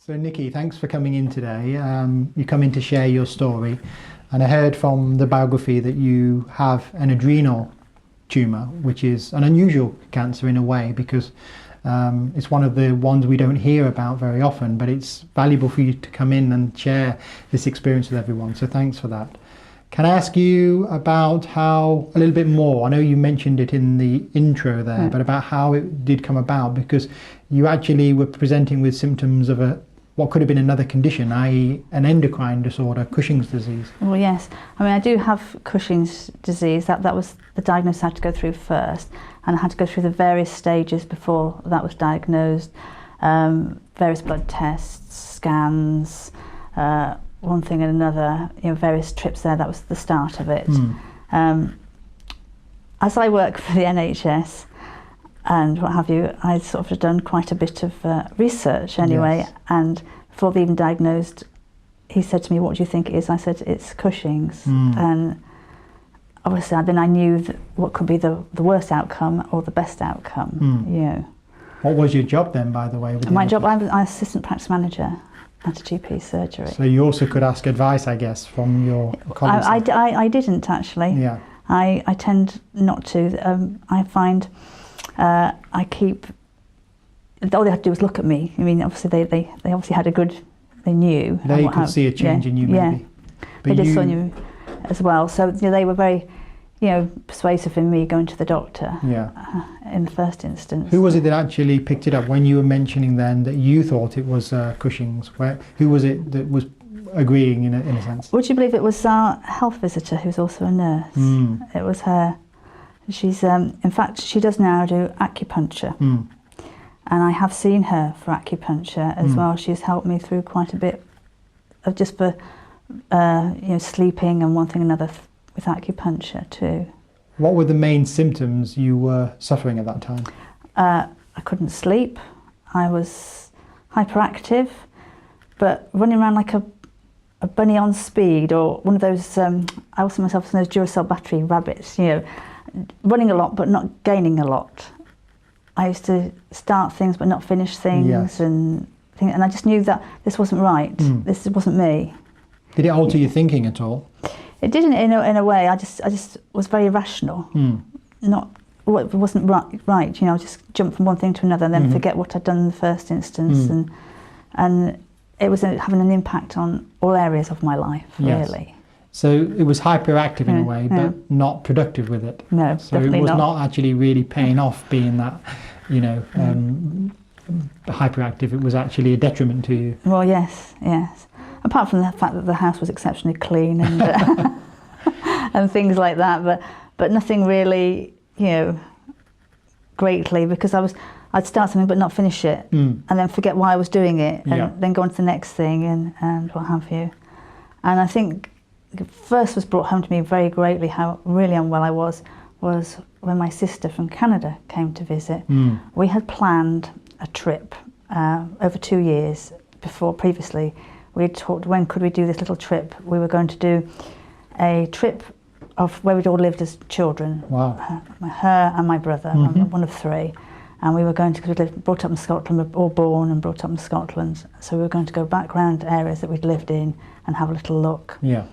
So Nicky, thanks for coming in today. You come in to share your story, and I heard from the biography that you have an adrenal tumour, which is an unusual cancer in a way, because it's one of the ones we don't hear about very often, but it's valuable for you to come in and share this experience with everyone. So thanks for that. Can I ask you about how, a little bit more, I know you mentioned it in the intro there, but about how it did come about, because you actually were presenting with symptoms of what could have been another condition, i.e. an endocrine disorder, Cushing's disease. Well, yes. I mean, I do have Cushing's disease. That was the diagnosis I had to go through first, and I had to go through the various stages before that was diagnosed. Various blood tests, scans, one thing and another, various trips there. That was the start of it. As I work for the NHS and what have you, I'd sort of done quite a bit of research anyway. Yes. And before they even diagnosed, he said to me, "What do you think it is?" I said, "It's Cushing's." And obviously then I knew what could be the worst outcome or the best outcome. What was your job then, by the way? My job, I'm assistant practice manager at a GP surgery. So you also could ask advice, I guess, from your colleagues? I didn't actually. Yeah. I tend not to. I find I keep, all they had to do was look at me. I mean, obviously they obviously had they knew. They could see a change in you, maybe. Yeah. But they just saw you as well. So they were very, persuasive in me going to the doctor. Yeah. In the first instance. Who was it that actually picked it up when you were mentioning then that you thought it was Cushing's? Who was it that was agreeing in a sense? Would you believe it was our health visitor, who's also a nurse? It was her. She's in fact, she does now do acupuncture, and I have seen her for acupuncture as well. She's helped me through quite a bit of just for sleeping and one thing and another with acupuncture too. What were the main symptoms you were suffering at that time? I couldn't sleep. I was hyperactive, but running around like a bunny on speed, or one of those. I also myself as those Duracell battery rabbits. Running a lot but not gaining a lot. I used to start things but not finish things. Yes. and I just knew that this wasn't right. This wasn't me. Did it alter your thinking at all? It didn't in a way. I just was very irrational. It wasn't right. I just jump from one thing to another and then forget what I'd done in the first instance, and it was having an impact on all areas of my life, really. Yes. So it was hyperactive in a way, but not productive with it. No, so it was not actually really paying off being that, hyperactive. It was actually a detriment to you. Well, yes. Apart from the fact that the house was exceptionally clean and and things like that, but nothing really, greatly, because I'd start something but not finish it, and then forget why I was doing it, and then go on to the next thing and what have you. And I think first was brought home to me very greatly how really unwell I was when my sister from Canada came to visit. We had planned a trip over 2 years before. Previously we had talked, when could we do this little trip? We were going to do a trip of where we'd all lived as children. Wow. Her and my brother, I'm one of three, and we were going to, because we'd brought up in Scotland, we were all born and brought up in Scotland, so we were going to go back around areas that we'd lived in and have a little look. Yeah.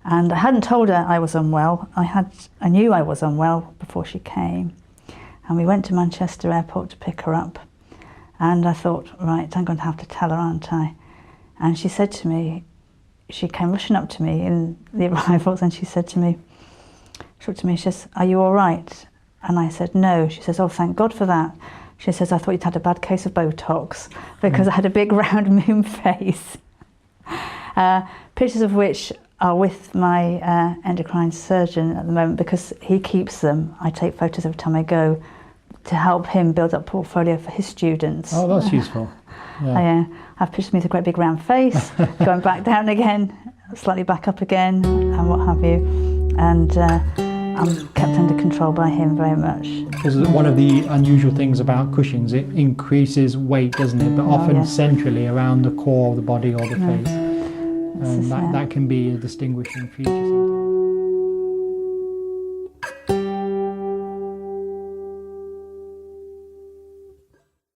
And I hadn't told her I was unwell. I knew I was unwell before she came. And we went to Manchester Airport to pick her up. And I thought, right, I'm going to have to tell her, aren't I? And she said to me, she came rushing up to me in the arrivals, and she said to me, she looked at me, she says, "Are you all right?" And I said, "No." She says, "Oh, thank God for that." She says, "I thought you'd had a bad case of Botox," because I had a big round moon face. Pictures of which are with my endocrine surgeon at the moment, because he keeps them. I take photos every time I go to help him build up portfolio for his students. Oh, that's useful. Yeah. I have pictures of me with a great big round face, going back down again, slightly back up again, and what have you. And I'm kept under control by him very much. Because one of the unusual things about Cushing's, it increases weight, doesn't it? But often centrally around the core of the body or the face. And that can be a distinguishing feature sometimes.